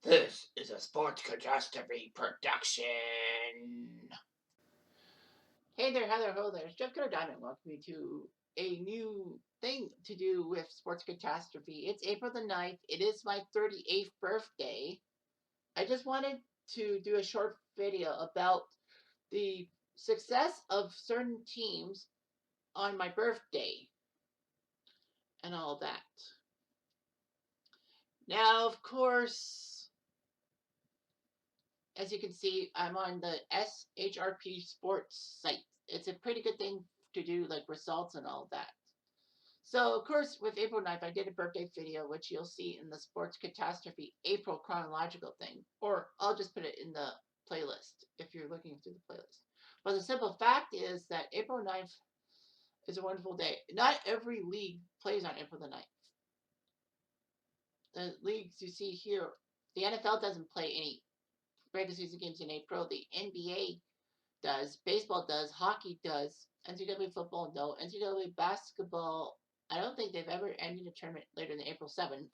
This is a Sports Catastrophe production. Hey there, hi there, ho there. It's Jeff Cutter Diamond. Welcome you to a new thing to do with Sports Catastrophe. It's April the 9th. It is my 38th birthday. I just wanted to do a short video about the success of certain teams on my birthday and all that. Now, of course, as you can see, I'm on the SHRP Sports site. It's a pretty good thing to do, like results and all that. So, of course, with April 9th, I did a birthday video, which you'll see in the Sports Catastrophe April chronological thing. Or I'll just put it in the playlist if you're looking through the playlist. But the simple fact is that April 9th is a wonderful day. Not every league plays on April the 9th. The leagues you see here, the NFL doesn't play any regular season games in April. The NBA does, baseball does, hockey does, NCAA football no, NCAA basketball, I don't think they've ever ended a tournament later than April 7th.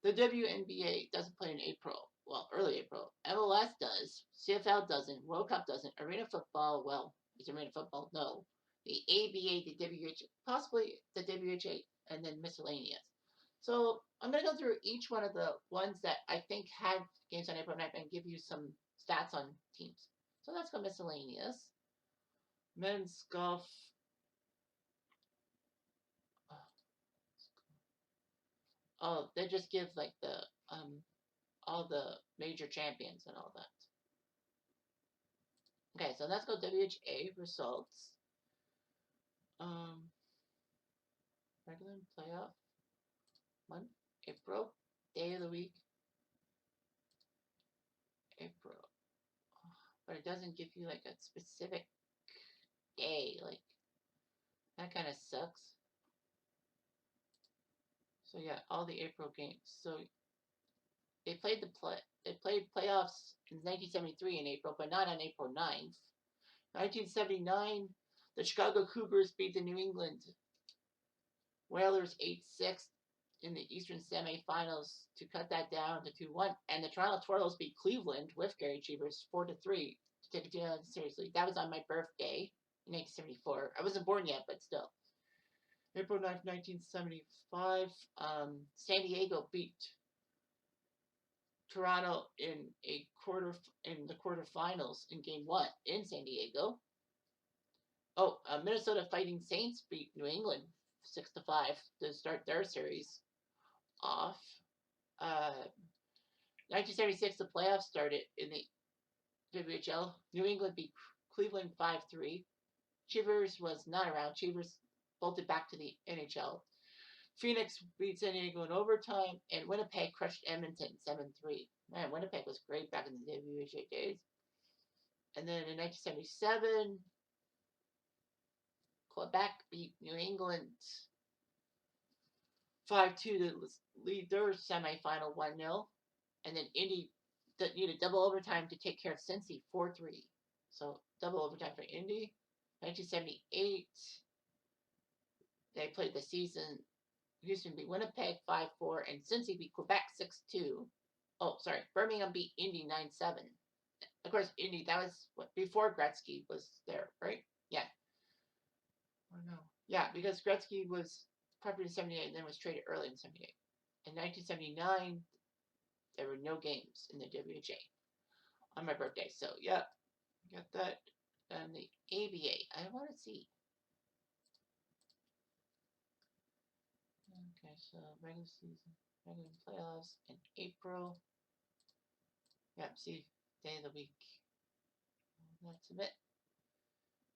The WNBA doesn't play in April, well, early April. MLS does, CFL doesn't, World Cup doesn't, arena football, well, is arena football? No. The ABA, the WHA, possibly the WHA, and then miscellaneous. So I'm going to go through each one of the ones that I think had games on April 9th and give you some stats on teams. So let's go miscellaneous. Men's golf. Oh, they just give like the all the major champions and all that. Okay, so let's go WHA results. Regular playoff month, April, day of the week, April. But it doesn't give you like a specific day. Like that kind of sucks. So yeah, all the April games. So they played playoffs in 1973 in April, but not on April 9th. 1979, the Chicago Cougars beat the New England Whalers 8-6 in the Eastern semifinals to cut that down to 2-1. And the Toronto Twirls beat Cleveland with Gary Cheevers 4-3 to take it seriously. That was on my birthday in 1974. I wasn't born yet, but still. April 9th, 1975, San Diego beat Toronto in the quarterfinals in Game 1 in San Diego. Oh, Minnesota Fighting Saints beat New England 6-5 to start their series off. 1976, the playoffs started in the WHL. New England beat Cleveland 5-3. Cheevers was not around. Cheevers bolted back to the NHL. Phoenix beat San Diego in overtime, and Winnipeg crushed Edmonton 7-3. Man, Winnipeg was great back in the WHA days. And then in 1977, Quebec beat New England 5-2 to lead their semifinal 1-0. And then Indy needed double overtime to take care of Cincy 4-3. So double overtime for Indy. 1978, they played the season. Houston beat Winnipeg 5-4, and Cincy beat Quebec 6-2. Oh, sorry, Birmingham beat Indy 9-7. Of course, Indy, that was before Gretzky was there, right? Yeah. Or no. Yeah, because Gretzky was property in 78 and then was traded early in 78. In 1979, there were no games in the WHA on my birthday. So, yeah, got that. And the ABA, I want to see. Okay, so regular season, regular playoffs in April. Yep, see, day of the week. That's a bit.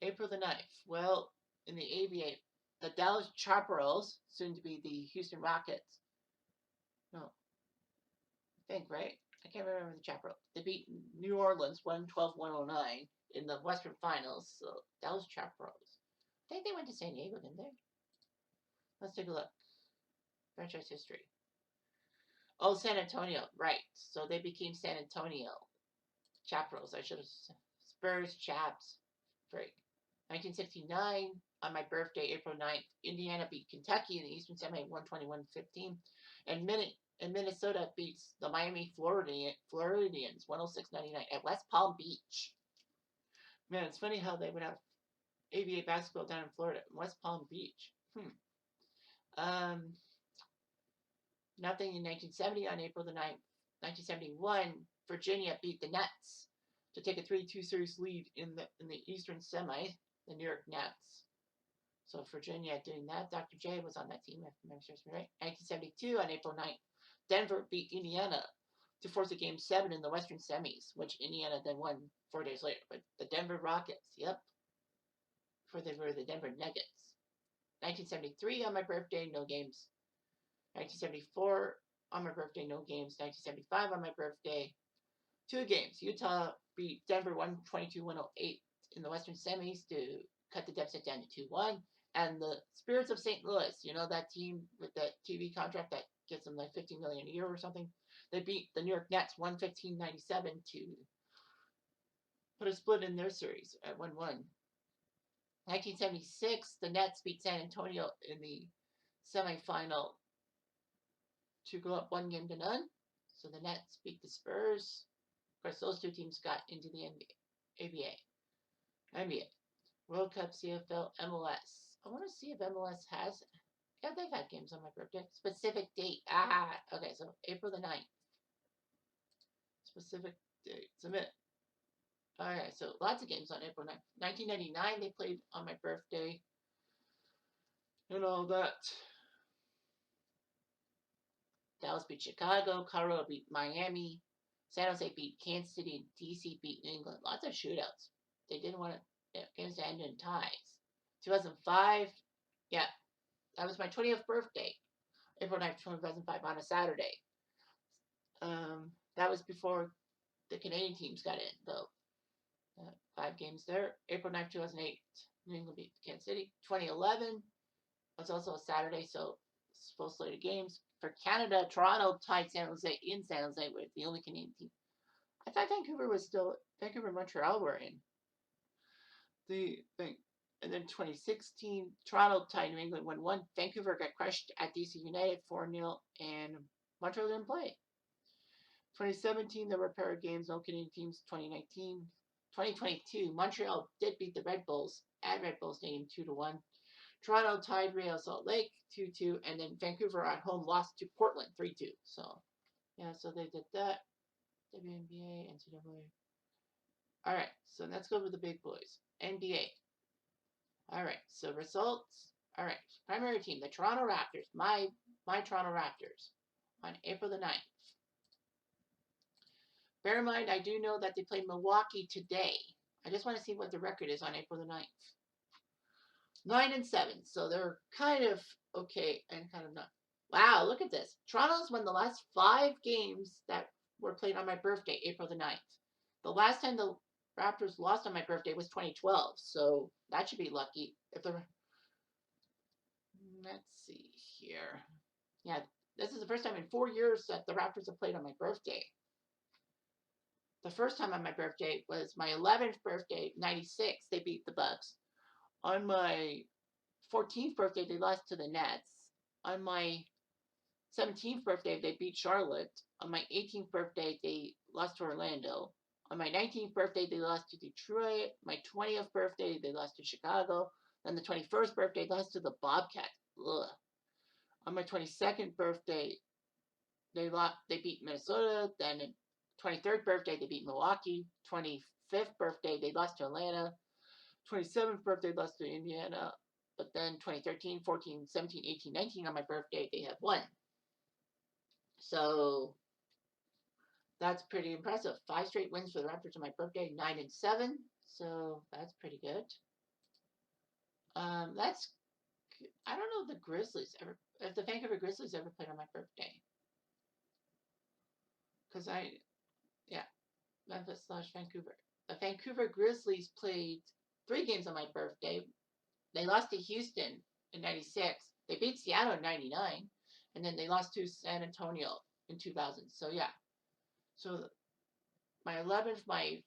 April the 9th. Well, in the ABA, the Dallas Chaparrals, soon to be the Houston Rockets. No, I think, right? I can't remember the Chaparrals. They beat New Orleans 112-109 in the Western Finals. So Dallas Chaparrals. I think they went to San Diego, didn't they? Let's take a look. Franchise history. Oh, San Antonio, right. So they became San Antonio Chaparrals. I should have Spurs, Chaps. Great. 1969, on my birthday, April 9th, Indiana beat Kentucky in the Eastern Semi 121-15. And And Minnesota beats the Miami Floridians 106-99 at West Palm Beach. Man, it's funny how they would have ABA basketball down in Florida, West Palm Beach. Nothing in 1970 on April the 9th. 1971, Virginia beat the Nets to take a 3-2 series lead in the Eastern Semi, the New York Nets. So Virginia doing that. Dr. J was on that team, if memory serves me right. 1972 on April 9th, Denver beat Indiana to force a Game 7 in the Western Semis, which Indiana then won 4 days later. But the Denver Rockets, yep, for they were the Denver Nuggets. 1973 on my birthday, no games. 1974 on my birthday, no games. 1975 on my birthday, 2 games. Utah beat Denver 122-108 in the Western Semis to cut the deficit down to 2-1. And the Spirits of St. Louis, you know that team with that TV contract that gets them like $15 million a year or something? They beat the New York Nets 115-97 to put a split in their series at 1-1. 1976, the Nets beat San Antonio in the semifinal to go up 1-0. So the Nets beat the Spurs. Of course, those 2 teams got into the NBA. World Cup, CFL, MLS. I want to see if MLS has. Yeah, they've had games on my birthday. Specific date. Okay, so April the 9th. Specific date. Submit. Alright, so lots of games on April 9th. 1999, they played on my birthday. And all that. Dallas beat Chicago. Colorado beat Miami. San Jose beat Kansas City. And DC beat New England. Lots of shootouts. They didn't want games to end in ties. 2005, yeah, that was my 20th birthday. April 9th, 2005 on a Saturday. That was before the Canadian teams got in, though. 5 games there. April 9th, 2008, New England beat Kansas City. 2011 was also a Saturday, so full slate of games. For Canada, Toronto tied San Jose in San Jose with the only Canadian team. I thought Vancouver and Montreal were in the thing. And then 2016, Toronto tied New England 1-1. Vancouver got crushed at DC United 4-0, and Montreal didn't play. 2017, there were a pair of games, no Canadian teams. 2022, Montreal did beat the Red Bulls at Red Bull Stadium 2-1. Toronto tied Real Salt Lake 2-2, and then Vancouver at home lost to Portland 3-2. So, yeah, so they did that. WNBA, NCAA. All right, so let's go over the big boys. NBA. All right, so results. All right, primary team, the Toronto Raptors. My Toronto Raptors on April the 9th. Bear in mind, I do know that they played Milwaukee today. I just want to see what the record is on April the 9th. 9-7, so they're kind of okay and kind of not. Wow, look at this. Toronto's won the last 5 games that were played on my birthday, April the 9th. The last time the Raptors lost on my birthday was 2012, so that should be lucky. Let's see here. Yeah, this is the first time in 4 years that the Raptors have played on my birthday. The first time on my birthday was my 11th birthday, 96. They beat the Bucks. On my 14th birthday, they lost to the Nets. On my 17th birthday, they beat Charlotte. On my 18th birthday, they lost to Orlando. On my 19th birthday, they lost to Detroit. My 20th birthday, they lost to Chicago. Then the 21st birthday, they lost to the Bobcats. Ugh. On my 22nd birthday, they beat Minnesota. Then 23rd birthday, they beat Milwaukee. 25th birthday, they lost to Atlanta. 27th birthday, they lost to Indiana. But then 2013, 14, 17, 18, 19 on my birthday, they have won. So that's pretty impressive. 5 straight wins for the Raptors on my birthday, 9-7. So that's pretty good. I don't know if the Vancouver Grizzlies ever played on my birthday. Because Memphis/Vancouver. The Vancouver Grizzlies played 3 games on my birthday. They lost to Houston in 96. They beat Seattle in 99. And then they lost to San Antonio in 2000. So, yeah. So, my 11th, my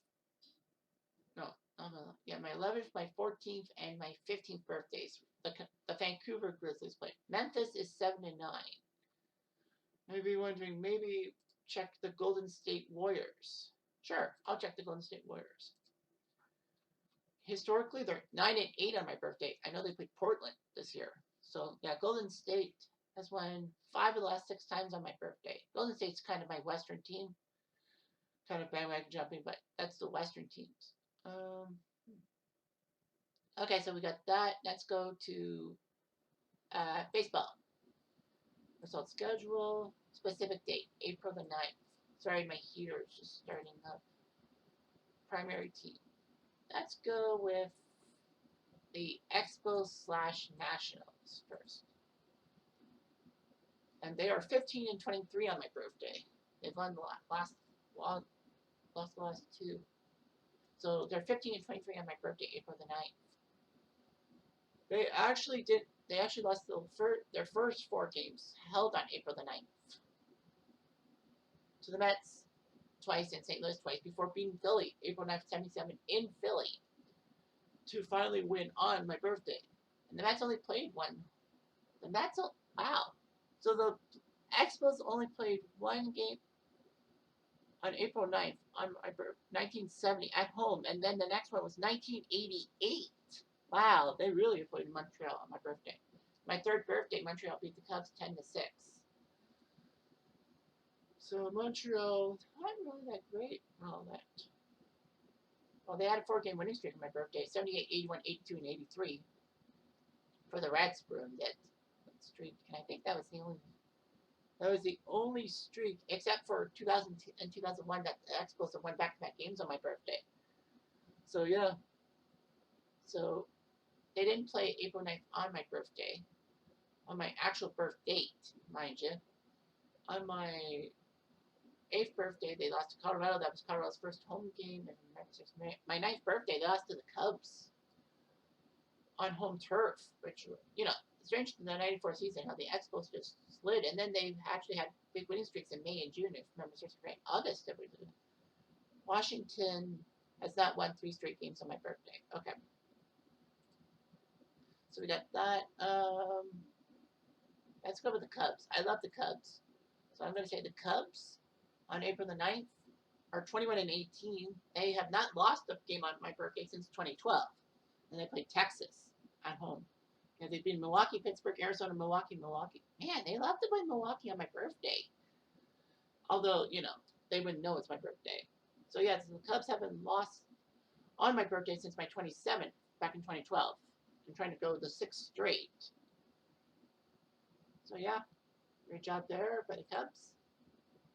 11th, my 14th, and my 15th birthdays, the Vancouver Grizzlies played. Memphis is 7-9. Maybe you're wondering, maybe check the Golden State Warriors. Sure, I'll check the Golden State Warriors. Historically, they're 9-8 on my birthday. I know they played Portland this year. So, yeah, Golden State has won 5 of the last 6 times on my birthday. Golden State's kind of my Western team. Kind of bandwagon jumping, but that's the Western teams. Okay, so we got that. Let's go to baseball. Result schedule. Specific date, April the 9th. Sorry, my heater is just starting up. Primary team. Let's go with the Expos/Nationals first. And they are 15-23 on my birthday. They've won the lost the last 2. So they're 15-23 on my birthday, April the 9th. They actually lost their first 4 games held on April the 9th. To the Mets twice and St. Louis twice before beating Philly, April 9th, 77 in Philly to finally win on my birthday. And the Mets only played one. The Mets, wow. So the Expos only played 1 game on April 9th on my birthday, 1970 at home, and then the next one was 1988. Wow, they really played in Montreal on my birthday. My 3rd birthday, Montreal beat the Cubs 10-6. So Montreal, not really that great. Well, they had a 4-game winning streak on my birthday: 78, 81, 82, and 83. For the Reds, ruined that streak, and I think that was the only streak, except for 2000 and 2001, that the Expos have won back-to-back games on my birthday. So yeah. So they didn't play April 9th on my birthday, on my actual birth date, mind you. On my 8th birthday, they lost to Colorado. That was Colorado's first home game. And my 9th birthday, they lost to the Cubs on home turf, which, strange in the 94 season how the Expos just slid. And then they actually had big winning streaks in May and June, if memory serves me right. August, everything. Washington has not won 3 straight games on my birthday. Okay. So we got that. Let's go with the Cubs. I love the Cubs. So I'm going to say the Cubs on April the 9th are 21-18. They have not lost a game on my birthday since 2012. And they played Texas at home. And they've been Milwaukee, Pittsburgh, Arizona, Milwaukee. Man, they love to play Milwaukee on my birthday. Although, they wouldn't know it's my birthday. So yeah, the Cubs haven't lost on my birthday since my 27th, back in 2012. I'm trying to go the 6th straight. So yeah, great job there by the Cubs.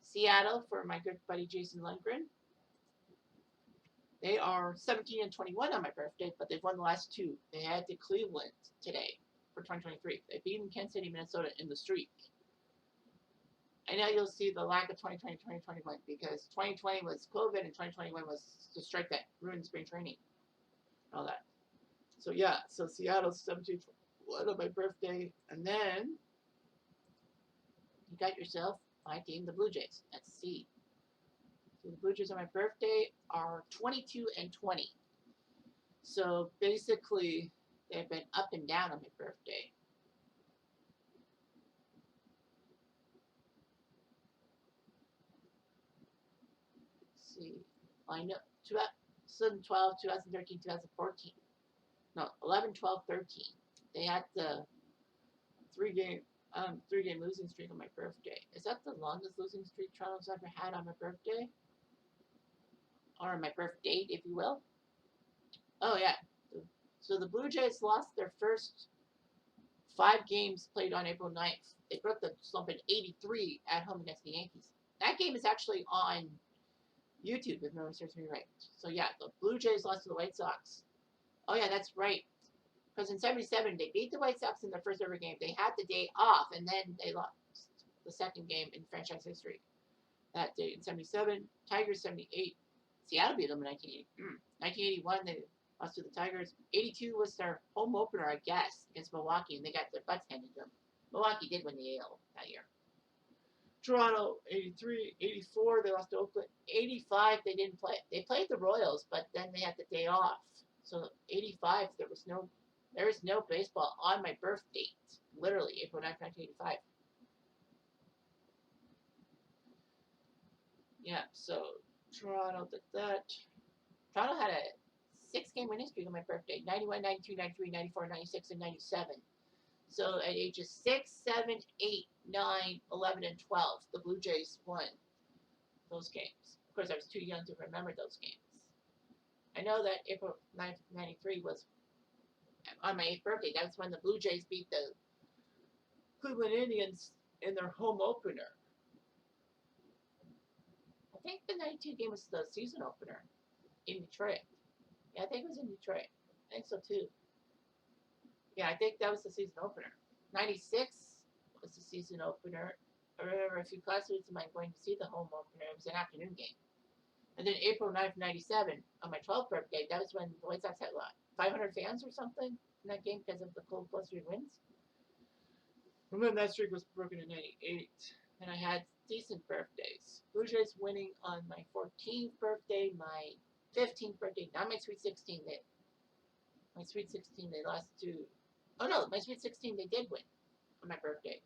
Seattle for my good buddy Jason Lundgren. They are 17-21 on my birthday, but they've won the last 2. They had to Cleveland today for 2023. They beat Kansas City, Minnesota in the streak. I know you'll see the lack of 2020, 2021 because 2020 was COVID and 2021 was the strike that ruined spring training and all that. So yeah, so Seattle's 17-21 on my birthday, and then you got yourself my team, the Blue Jays. Let's see. So the Blue Jays on my birthday are 22-20. So basically, they've been up and down on my birthday. Let's see. I know 2012, 2013, 2014. No, 11, 12, 13. They had the 3-game losing streak on my birthday. Is that the longest losing streak Toronto's ever had on my birthday? Or my birth date, if you will. Oh, yeah. So the Blue Jays lost their first 5 games played on April 9th. They broke the slump in 83 at home against the Yankees. That game is actually on YouTube, if memory serves me right. So, yeah, the Blue Jays lost to the White Sox. Oh, yeah, that's right. Because in 77, they beat the White Sox in their first ever game. They had the day off, and then they lost the 2nd game in franchise history. That day in 77, Tigers 78. Seattle beat them in 1980. 1981, they lost to the Tigers. 82 was their home opener, I guess, against Milwaukee, and they got their butts handed to them. Milwaukee did win the AL that year. Toronto, 83. 84, they lost to Oakland. 85, they didn't play. They played the Royals, but then they had the day off. So 85, there was no baseball on my birth date. Literally, April 9th, 1985. Yeah, so Toronto did that. Toronto had a 6-game winning streak on my birthday: 91, 92, 93, 94, 96, and 97. So at ages 6, 7, 8, 9, 11, and 12, the Blue Jays won those games. Of course, I was too young to remember those games. I know that April 9th, 93 was on my 8th birthday. That's when the Blue Jays beat the Cleveland Indians in their home opener. I think the 92 game was the season opener in Detroit. Yeah, I think it was in Detroit. I think so too. Yeah, I think that was the season opener. 96 was the season opener. I remember a few classmates of mine going to see the home opener. It was an afternoon game. And then April 9th, 97, on my 12th birthday, that was when the White Sox had what, 500 fans or something in that game because of the cold blustery winds. And then that streak was broken in 98. And I had decent birthdays. Blue Jays winning on my 14th birthday, my 15th birthday, not my Sweet 16. My Sweet 16, they lost to. Oh no, my Sweet 16, they did win on my birthday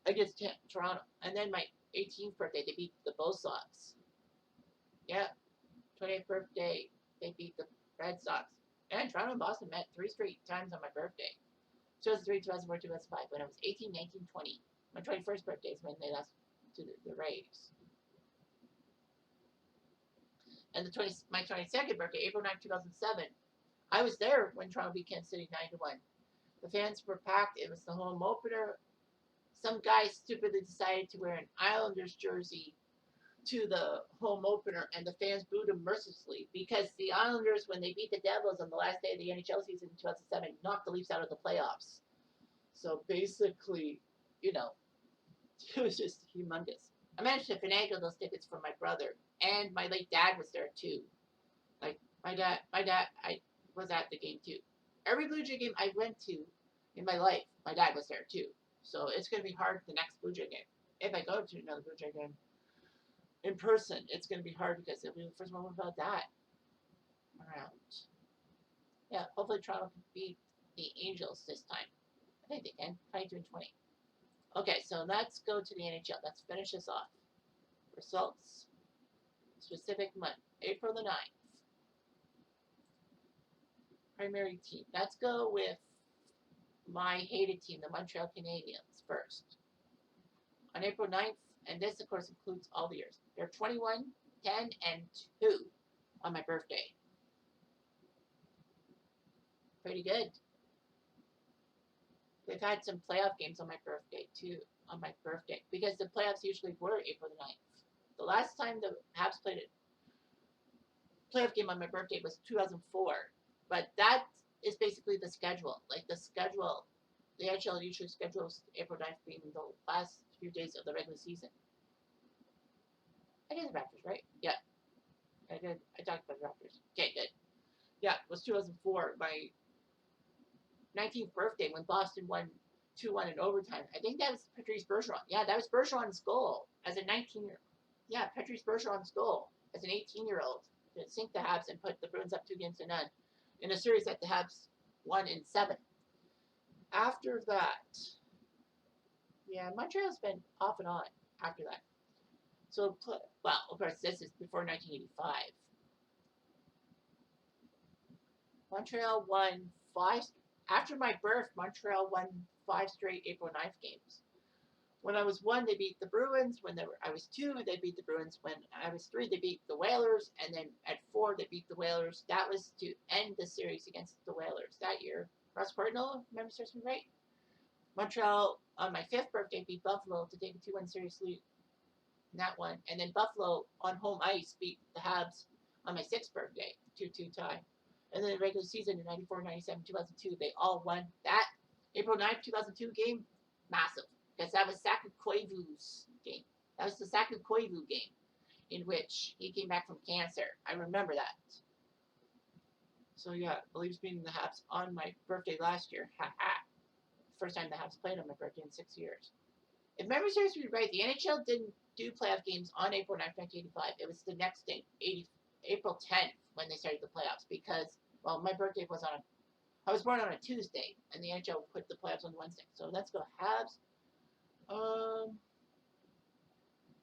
against Toronto. And then my 18th birthday, they beat the Bo Sox. Yeah, 20th birthday, they beat the Red Sox. And Toronto and Boston met 3 straight times on my birthday: 2003, 2004, 2005, when I was 18, 19, 20. My 21st birthday is when they lost to the Rays. And my 22nd birthday, April 9th, 2007, I was there when Toronto beat Kansas City 9-1. The fans were packed. It was the home opener. Some guy stupidly decided to wear an Islanders jersey to the home opener, and the fans booed him mercilessly because the Islanders, when they beat the Devils on the last day of the NHL season in 2007, knocked the Leafs out of the playoffs. So basically, you know, it was just humongous. I managed to finagle those tickets for my brother, and my late dad was there too. Like my dad, I was at the game too. Every Blue Jay game I went to in my life, my dad was there too. So it's going to be hard the next Blue Jay game. If I go to another Blue Jay game in person, it's going to be hard because it'll be the first one without that around. Yeah, hopefully Toronto can beat the Angels this time. I think they can. 22-20. Okay, so let's go to the NHL. Let's finish this off. Results. Specific month. April the 9th. Primary team. Let's go with my hated team, the Montreal Canadiens, first. On April 9th, and this, of course, includes all the years, they're 21, 10, and 2 on my birthday. Pretty good. They've had some playoff games on my birthday, too, because the playoffs usually were April the 9th. The last time the Habs played a playoff game on my birthday was 2004, but that is basically the schedule. Like the schedule, the NHL usually schedules April 9th being the last few days of the regular season. I did the Raptors, right? Yeah, I did. I talked about the Raptors. Okay, good. Yeah, it was 2004, my 19th birthday, when Boston won 2-1 in overtime. I think that was Patrice Bergeron. Yeah, that was Bergeron's goal as a 19-year. Yeah, Patrice Bergeron's goal as an 18-year-old to sink the Habs and put the Bruins up 2-0 in a series that the Habs won in 7. After that, yeah, Montreal's been off and on after that. So, well, of course, this is before 1985. Montreal won 5. After my birth, Montreal won 5 straight April 9th games. When I was 1, they beat the Bruins. When I was 2, they beat the Bruins. When I was 3, they beat the Whalers. And then at 4, they beat the Whalers. That was to end the series against the Whalers that year. Ross Cardinal, if memory serves me right. Montreal, on my 5th birthday, beat Buffalo to take a 2-1 series lead in that one. And then Buffalo, on home ice, beat the Habs on my 6th birthday, 2-2 tie. And then the regular season in 94, 97, 2002, they all won that April 9th, 2002 game. Massive. Because that was Saku Koivu's game. That was the Saku Koivu game in which he came back from cancer. I remember that. So, yeah, the Leafs beating the Habs on my birthday last year. First time the Habs played on my birthday in 6 years. If memory serves me right, the NHL didn't do playoff games on April 9th, 1985. It was the next day, April 10th, when they started the playoffs. Because, well, my birthday was I was born on a Tuesday, and the NHL put the playoffs on Wednesday. So let's go Habs.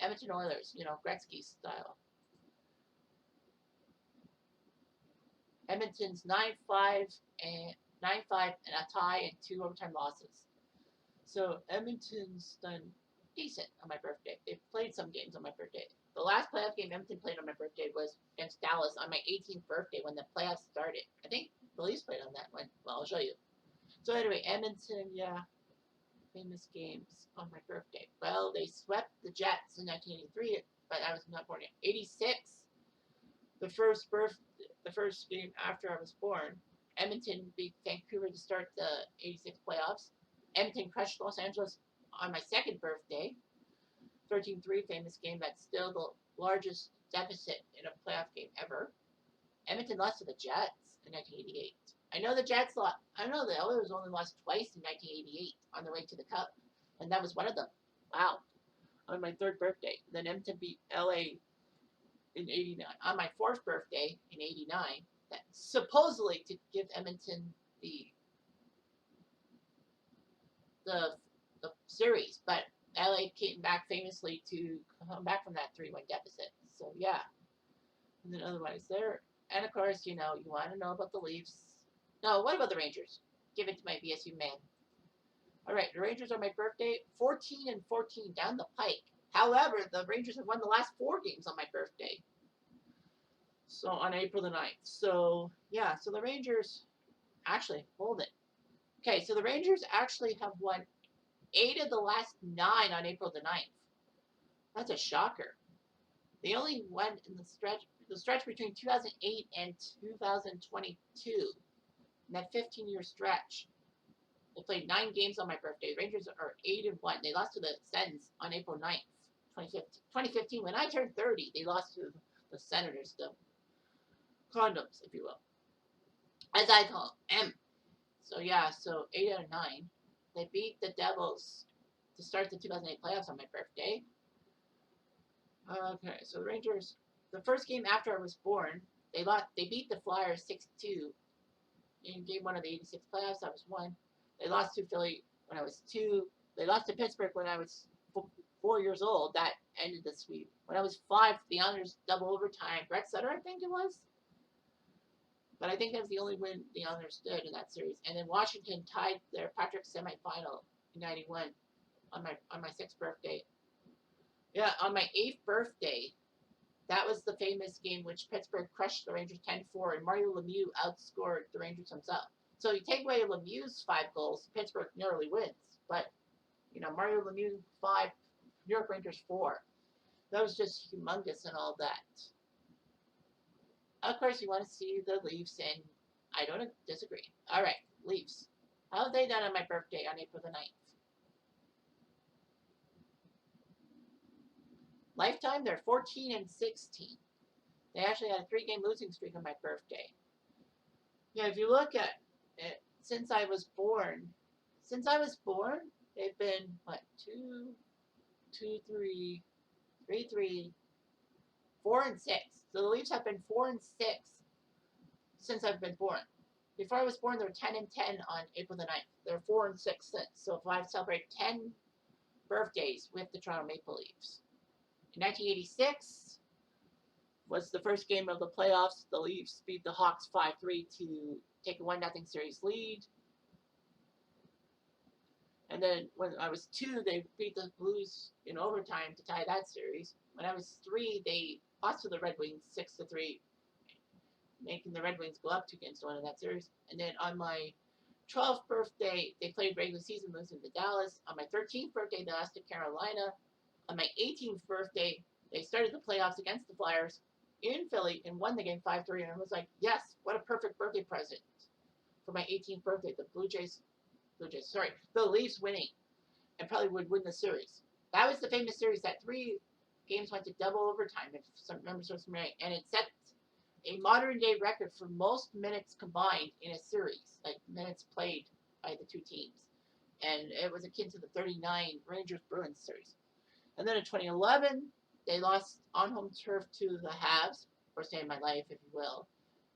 Edmonton Oilers, you know, Gretzky style. Edmonton's 9-5 and a tie and 2 overtime losses. So Edmonton's done decent on my birthday. They've played some games on my birthday. The last playoff game Edmonton played on my birthday was against Dallas on my 18th birthday when the playoffs started. I think the Leafs played on that one. Well, I'll show you. So anyway, Edmonton, yeah, famous games on my birthday. Well, they swept the Jets in 1983, but I was not born yet. 86, the first game after I was born. Edmonton beat Vancouver to start the 86 playoffs. Edmonton crushed Los Angeles on my second birthday. 13-3, famous game. That's still the largest deficit in a playoff game ever. Edmonton lost to the Jets in 1988. I know the Jets lost. I know the Oilers only lost twice in 1988 on their way to the Cup, and that was one of them. Wow. On my third birthday. Then Edmonton beat LA in 89. On my fourth birthday in 89, that supposedly to give Edmonton the series, but LA came back famously to come back from that 3-1 deficit. So yeah. And then otherwise there. And of course, you know, you want to know about the Leafs. No, what about the Rangers? Give it to my BSU man. All right, the Rangers are my birthday. 14-14 down the pike. However, the Rangers have won the last 4 games on my birthday. So on April the 9th. So yeah, so the Rangers actually hold it. Okay, so the Rangers actually have won 8 of the last 9 on April the 9th. That's a shocker. They only won in the stretch between 2008 and 2022. In that 15-year stretch. They played 9 games on my birthday. The Rangers are 8-1. They lost to the Sens on April 9th, 2015. When I turned 30, they lost to the Senators, the condoms, if you will. As I call them. So yeah, so 8 out of 9. They beat the Devils to start the 2008 playoffs on my birthday. Okay, so the Rangers, the first game after I was born, they beat the Flyers 6-2 in game 1 of the 86 playoffs. I was 1. They lost to Philly when I was 2. They lost to Pittsburgh when I was 4 years old. That ended the sweep. When I was 5, the Islanders double overtime. Brett Sutter, I think it was. But I think that was the only win the Islanders did in that series. And then Washington tied their Patrick semifinal in 91 on my 6th birthday. Yeah, on my 8th birthday, that was the famous game which Pittsburgh crushed the Rangers 10-4, and Mario Lemieux outscored the Rangers himself. So you take away Lemieux's 5 goals, Pittsburgh narrowly wins. But, you know, Mario Lemieux 5, New York Rangers 4. That was just humongous and all that. Of course, you want to see the Leafs, and I don't disagree. All right, Leafs. How have they done on my birthday on April the 9th? Lifetime, they're 14-16. They actually had a 3-game losing streak on my birthday. Yeah, if you look at it, since I was born, they've been, what, 4 and 6. So the Leafs have been 4 and 6 since I've been born. Before I was born, they were 10-10 on April the 9th. They're 4 and 6 since. So if I celebrate 10 birthdays with the Toronto Maple Leafs. In 1986 was the first game of the playoffs. The Leafs beat the Hawks 5-3 to take a 1-0 series lead. And then when I was 2, they beat the Blues in overtime to tie that series. When I was 3, they lost to the Red Wings 6-3, making the Red Wings go up 2-1 in that series. And then on my 12th birthday, they played regular season, losing to Dallas. On my 13th birthday, they lost to Carolina. On my 18th birthday, they started the playoffs against the Flyers in Philly and won the game 5-3. And I was like, yes, what a perfect birthday present for my 18th birthday. The Leafs winning and probably would win the series. That was the famous series that 3 games went to double overtime, if some members are familiar. And it set a modern day record for most minutes combined in a series, like minutes played by the 2 teams. And it was akin to the 39 Rangers-Bruins series. And then in 2011, they lost on home turf to the Habs, first day of my life, if you will,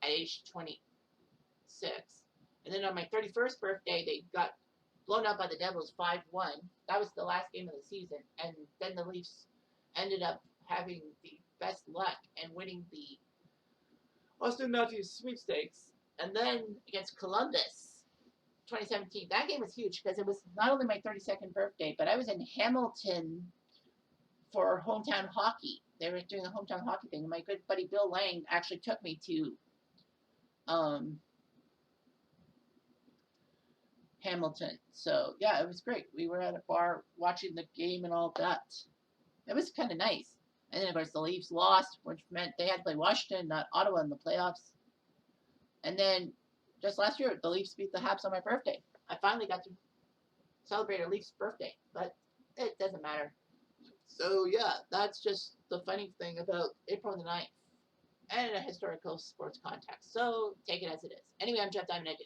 at age 26. And then on my 31st birthday, they got blown out by the Devils 5-1. That was the last game of the season. And then the Leafs ended up having the best luck and winning the Austin Matthews sweepstakes. And then against Columbus, 2017, that game was huge because it was not only my 32nd birthday, but I was in Hamilton for hometown hockey. They were doing a hometown hockey thing. And my good buddy Bill Lang actually took me to Hamilton. So yeah, it was great. We were at a bar watching the game and all that. It was kind of nice. And then of course the Leafs lost, which meant they had to play Washington, not Ottawa, in the playoffs. And then just last year, the Leafs beat the Habs on my birthday. I finally got to celebrate a Leafs birthday, but it doesn't matter. So yeah, that's just the funny thing about April the 9th and a historical sports context. So take it as it is. Anyway, I'm Jeff Diamond.